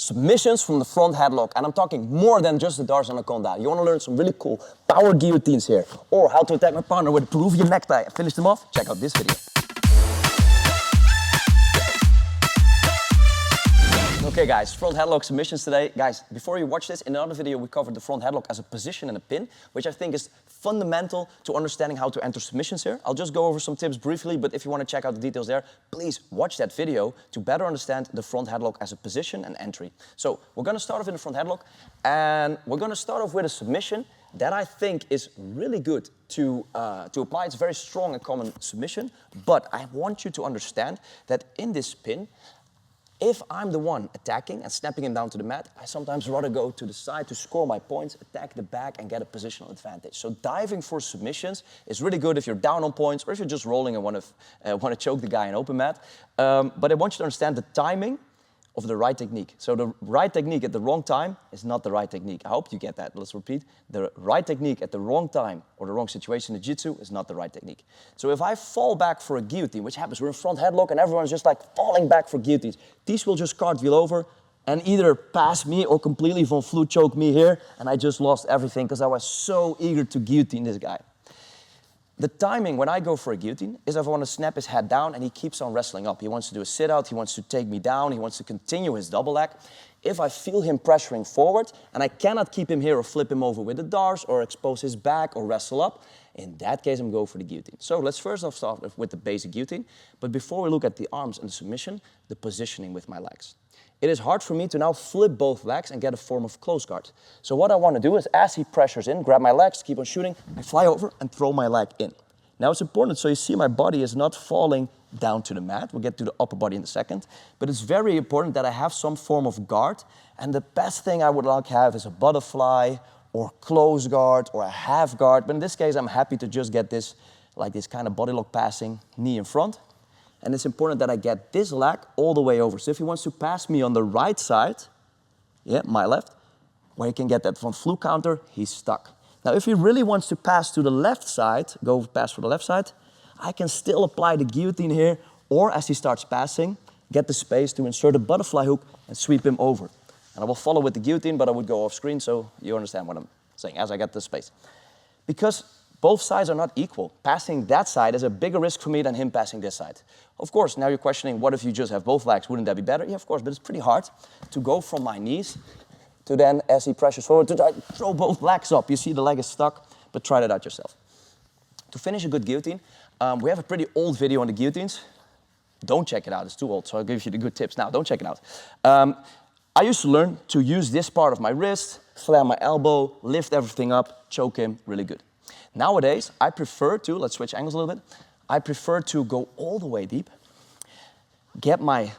submissions from the front headlock. And I'm talking more than just the Dars Anaconda. You want to learn some really cool power guillotines here, or how to attack my partner with a Peruvian necktie and finish them off? Check out this video. Okay guys, front headlock submissions today. Guys, before you watch this, in another video we covered the front headlock as a position and a pin, which I think is fundamental to understanding how to enter submissions here. I'll just go over some tips briefly, but if you want to check out the details there, please watch that video to better understand the front headlock as a position and entry. So we're going to start off in the front headlock, and we're going to start off with a submission that I think is really good to apply. It's a very strong and common submission, but I want you to understand that in this pin, if I'm the one attacking and snapping him down to the mat, I sometimes rather go to the side to score my points, attack the back, and get a positional advantage. So diving for submissions is really good if you're down on points or if you're just rolling and want to choke the guy in open mat. But I want you to understand the timing of the right technique. So the right technique at the wrong time is not the right technique. I hope you get that. Let's repeat. The right technique at the wrong time or the wrong situation in jiu-jitsu is not the right technique. So if I fall back for a guillotine, which happens, we're in front headlock and everyone's just like falling back for guillotines, these will just cartwheel over and either pass me or completely von flute choke me here, and I just lost everything because I was so eager to guillotine this guy. The timing when I go for a guillotine is if I want to snap his head down and he keeps on wrestling up. He wants to do a sit out, he wants to take me down, he wants to continue his double leg. If I feel him pressuring forward and I cannot keep him here or flip him over with the Dars or expose his back or wrestle up, in that case I'm going for the guillotine. So let's first off start with the basic guillotine. But before we look at the arms and the submission, the positioning with my legs. It is hard for me to now flip both legs and get a form of close guard. So what I want to do is, as he pressures in, grab my legs, keep on shooting, I fly over and throw my leg in. Now it's important, so you see my body is not falling down to the mat. We'll get to the upper body in a second. But it's very important that I have some form of guard. And the best thing I would like to have is a butterfly or close guard or a half guard. But in this case, I'm happy to just get this, like this kind of body lock passing, knee in front. And it's important that I get this leg all the way over. So if he wants to pass me on the right side, yeah, my left, where he can get that von flute counter, he's stuck. Now if he really wants to pass to the left side, go pass for the left side, I can still apply the guillotine here, or as he starts passing, get the space to insert a butterfly hook and sweep him over. And I will follow with the guillotine, but I would go off screen so you understand what I'm saying as I get the space. Because both sides are not equal. Passing that side is a bigger risk for me than him passing this side. Of course, now you're questioning, what if you just have both legs? Wouldn't that be better? Yeah, of course, but it's pretty hard to go from my knees to then, as he pressures forward, to throw both legs up. You see the leg is stuck, but try that out yourself. To finish a good guillotine, we have a pretty old video on the guillotines. Don't check it out, it's too old, so I'll give you the good tips now. Don't check it out. I used to learn to use this part of my wrist, slam my elbow, lift everything up, choke him, really good. Nowadays, I prefer to, let's switch angles a little bit, I prefer to go all the way deep, get my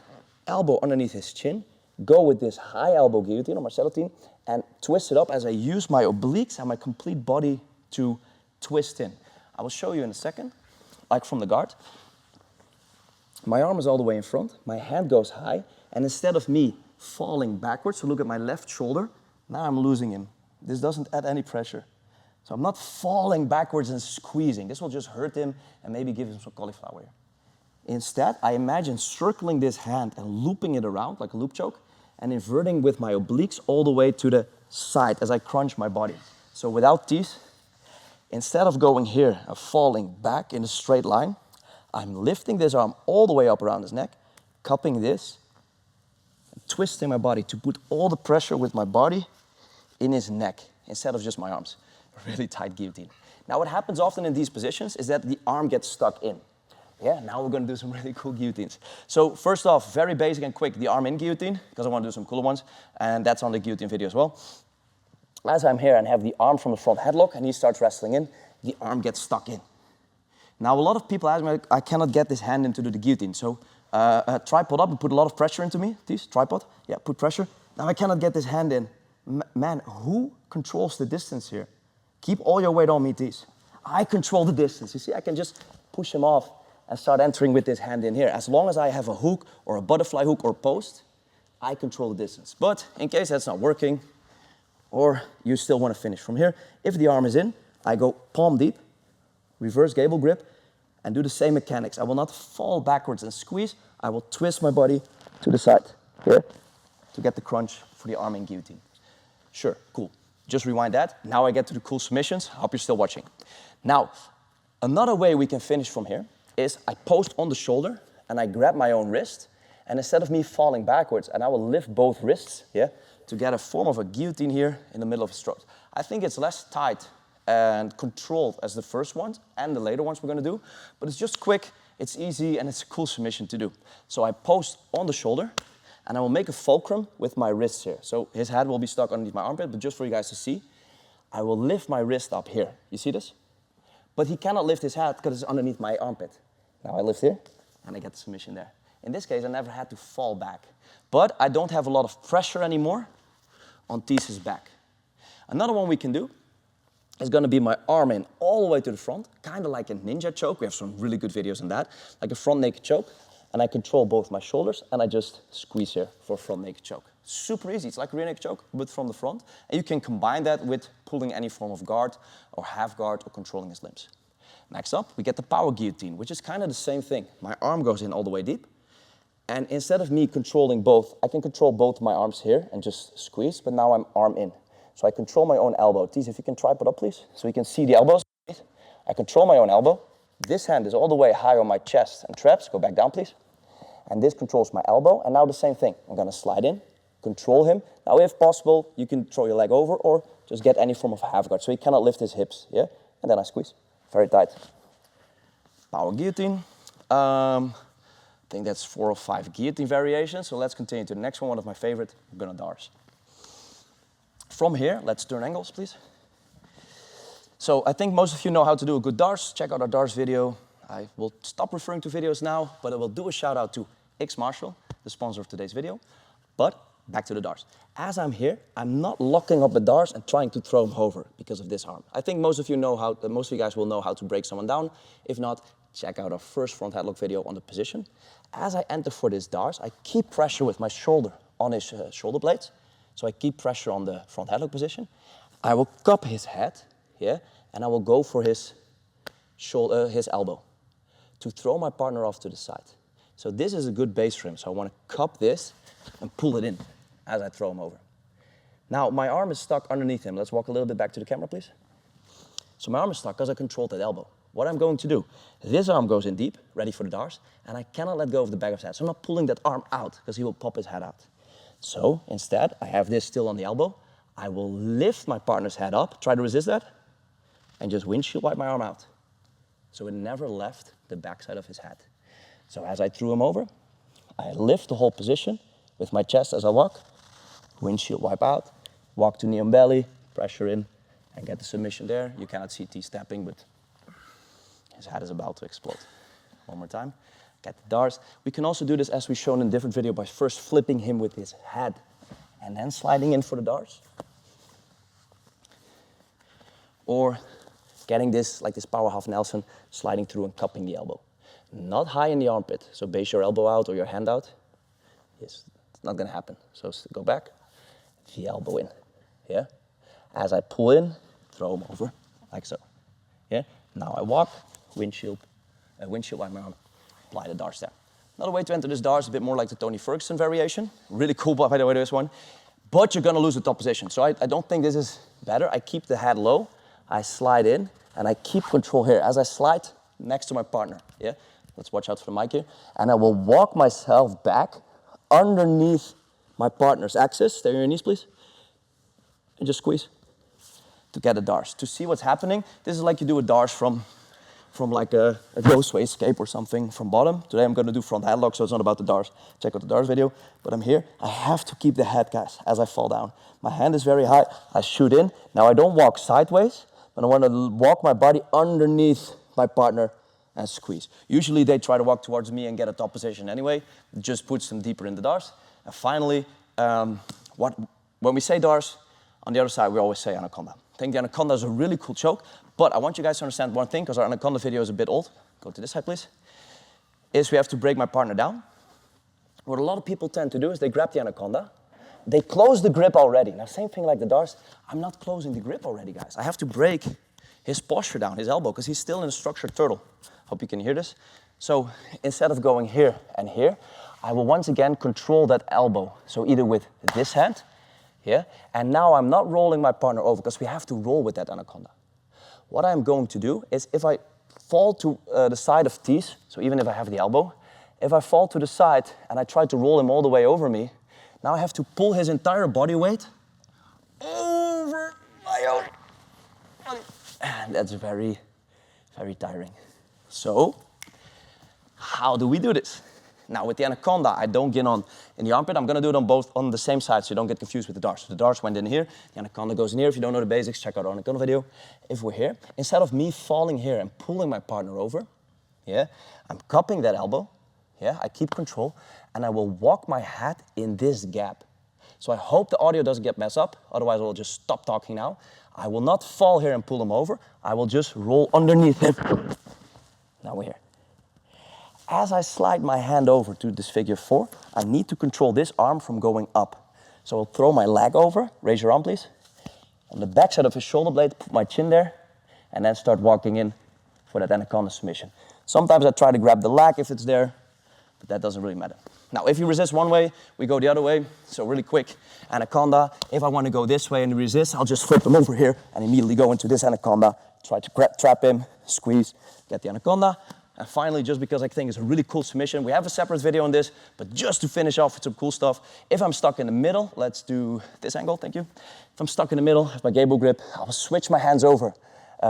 elbow underneath his chin, go with this high elbow guillotine or Marcellotine, and twist it up as I use my obliques and my complete body to twist in. I will show you in a second, like from the guard. My arm is all the way in front, my hand goes high, and instead of me falling backwards, so look at my left shoulder, now I'm losing him. This doesn't add any pressure. So I'm not falling backwards and squeezing. This will just hurt him and maybe give him some cauliflower here. Instead, I imagine circling this hand and looping it around like a loop choke and inverting with my obliques all the way to the side as I crunch my body. So without these, instead of going here and falling back in a straight line, I'm lifting this arm all the way up around his neck, cupping this, and twisting my body to put all the pressure with my body in his neck instead of just my arms. Really tight guillotine. Now what happens often in these positions is that the arm gets stuck in. Yeah, now we're going to do some really cool guillotines. So first off, very basic and quick, the arm in guillotine, because I want to do some cooler ones, and that's on the guillotine video as well. As I'm here and have the arm from the front headlock and he starts wrestling in, the arm gets stuck in. Now a lot of people ask me, I cannot get this hand into the guillotine. So tripod up and put a lot of pressure into me. This tripod, yeah, put pressure. Now I cannot get this hand in. Man, who controls the distance here? Keep all your weight on me, Tees. I control the distance. You see, I can just push him off and start entering with this hand in here. As long as I have a hook or a butterfly hook or post, I control the distance. But in case that's not working, or you still want to finish from here, if the arm is in, I go palm deep, reverse gable grip, and do the same mechanics. I will not fall backwards and squeeze. I will twist my body to the side, here, to get the crunch for the arm in guillotine. Sure, cool. Just rewind that. Now I get to the cool submissions. Hope you're still watching. Now, another way we can finish from here is I post on the shoulder and I grab my own wrist, and instead of me falling backwards, and I will lift both wrists, yeah, to get a form of a guillotine here in the middle of his throat. I think it's less tight and controlled as the first ones and the later ones we're gonna do, but it's just quick, it's easy, and it's a cool submission to do. So I post on the shoulder, and I will make a fulcrum with my wrists here. So his head will be stuck underneath my armpit, but just for you guys to see, I will lift my wrist up here. You see this? But he cannot lift his head because it's underneath my armpit. Now I lift here, and I get the submission there. In this case, I never had to fall back. But I don't have a lot of pressure anymore on Theseus' back. Another one we can do is gonna be my arm in all the way to the front, kind of like a ninja choke. We have some really good videos on that, like a front naked choke. And I control both my shoulders, and I just squeeze here for a front naked choke. Super easy, it's like a rear naked choke, but from the front. And you can combine that with pulling any form of guard, or half guard, or controlling his limbs. Next up, we get the power guillotine, which is kind of the same thing. My arm goes in all the way deep, and instead of me controlling both, I can control both my arms here and just squeeze, but now I'm arm in. So I control my own elbow. Tease, if you can tripod up, please, so you can see the elbows. I control my own elbow. This hand is all the way high on my chest and traps. Go back down, please. And this controls my elbow. And now the same thing. I'm gonna slide in, control him. Now, if possible, you can throw your leg over or just get any form of half guard. So he cannot lift his hips, yeah? And then I squeeze, very tight. Power guillotine. I think that's 4 or 5 guillotine variations. So let's continue to the next one of my favorite, Gunnar Dars. From here, let's turn angles, please. So I think most of you know how to do a good Dars. Check out our Dars video. I will stop referring to videos now, but I will do a shout out to Xmartial, the sponsor of today's video. But back to the Dars. As I'm here, I'm not locking up the Dars and trying to throw him over because of this arm. I think most of you guys will know how to break someone down. If not, check out our first front headlock video on the position. As I enter for this Dars, I keep pressure with my shoulder on his shoulder blades. So I keep pressure on the front headlock position. I will cup his head, yeah, and I will go for his shoulder, his elbow, to throw my partner off to the side. So this is a good base for him. So I want to cup this and pull it in as I throw him over. Now my arm is stuck underneath him. Let's walk a little bit back to the camera, please. So my arm is stuck because I controlled that elbow. What I'm going to do, this arm goes in deep, ready for the Dars, and I cannot let go of the back of his head. So I'm not pulling that arm out because he will pop his head out. So instead, I have this still on the elbow. I will lift my partner's head up, try to resist that, and just windshield wipe my arm out. So it never left the backside of his head. So as I threw him over, I lift the whole position with my chest as I walk, windshield wipe out, walk to knee on belly, pressure in, and get the submission there. You cannot see T stepping, but his head is about to explode. One more time. Get the Dars. We can also do this as we've shown in a different video by first flipping him with his head and then sliding in for the Dars. Or getting this, like this power half Nelson, sliding through and cupping the elbow. Not high in the armpit, so base your elbow out or your hand out. It's not gonna happen. So go back, the elbow in, yeah? As I pull in, throw him over, like so, yeah? Now I walk, windshield wipe my arm, apply the Dars there. Another way to enter this Dars is a bit more like the Tony Ferguson variation. Really cool, by the way, this one. But you're gonna lose the top position. So I don't think this is better. I keep the head low, I slide in, and I keep control here. As I slide next to my partner, yeah? Let's watch out for the mic here. And I will walk myself back underneath my partner's axis. Stay on your knees, please. And just squeeze to get a Dars. To see what's happening, this is like you do a Dars from like a ghostway escape or something from bottom. Today I'm gonna do front headlock, so it's not about the Dars. Check out the Dars video, but I'm here. I have to keep the head, guys, as I fall down. My hand is very high, I shoot in. Now I don't walk sideways, but I wanna walk my body underneath my partner and squeeze. Usually they try to walk towards me and get a top position anyway. It just puts them deeper in the Dars. And finally, when we say Dars, on the other side we always say Anaconda. I think the Anaconda is a really cool choke, but I want you guys to understand one thing, because our Anaconda video is a bit old. Go to this side, please. Is we have to break my partner down. What a lot of people tend to do is they grab the Anaconda, they close the grip already. Now, same thing like the Dars. I'm not closing the grip already, guys. I have to break his posture down, his elbow, because he's still in a structured turtle. Hope you can hear this. So instead of going here and here, I will once again control that elbow. So either with this hand, yeah, and now I'm not rolling my partner over because we have to roll with that anaconda. What I'm going to do is if I fall to the side of tees, so even if I have the elbow, if I fall to the side and I try to roll him all the way over me, now I have to pull his entire body weight over my own body. And that's very, very tiring. So, how do we do this? Now with the anaconda, I don't get on in the armpit. I'm gonna do it on both on the same side so you don't get confused with the darts. So the darts went in here, the anaconda goes in here. If you don't know the basics, check out our anaconda video. If we're here, instead of me falling here and pulling my partner over, yeah, I'm cupping that elbow, yeah, I keep control, and I will walk my head in this gap. So I hope the audio doesn't get messed up, otherwise I will just stop talking now. I will not fall here and pull him over, I will just roll underneath him. Now we're here. As I slide my hand over to this figure 4, I need to control this arm from going up. So I'll throw my leg over, raise your arm please. On the back side of his shoulder blade, put my chin there, and then start walking in for that anaconda submission. Sometimes I try to grab the leg if it's there, but that doesn't really matter. Now if you resist one way, we go the other way. So really quick, anaconda. If I want to go this way and resist, I'll just flip him over here and immediately go into this anaconda. Try to trap him, squeeze, get the anaconda. And finally, just because I think it's a really cool submission, we have a separate video on this, but just to finish off with some cool stuff, if I'm stuck in the middle, let's do this angle, thank you. If I'm stuck in the middle, have my gable grip, I'll switch my hands over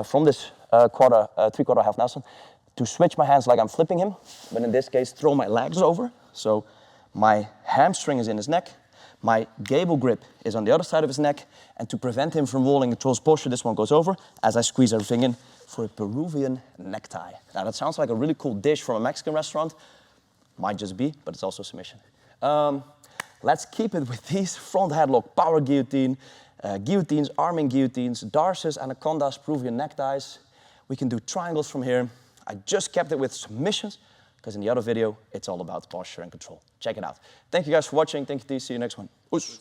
from this three-quarter half Nelson to switch my hands like I'm flipping him, but in this case, throw my legs over. So my hamstring is in his neck, my gable grip is on the other side of his neck, and to prevent him from rolling into his posture, this one goes over as I squeeze everything in for a Peruvian necktie. Now that sounds like a really cool dish from a Mexican restaurant. Might just be, but it's also submission. Let's keep it with these front headlock, power guillotine, guillotines, arming guillotines, darces, anacondas, Peruvian neckties. We can do triangles from here. I just kept it with submissions because in the other video, it's all about posture and control. Check it out. Thank you guys for watching. Thank you, see you next one. Oos.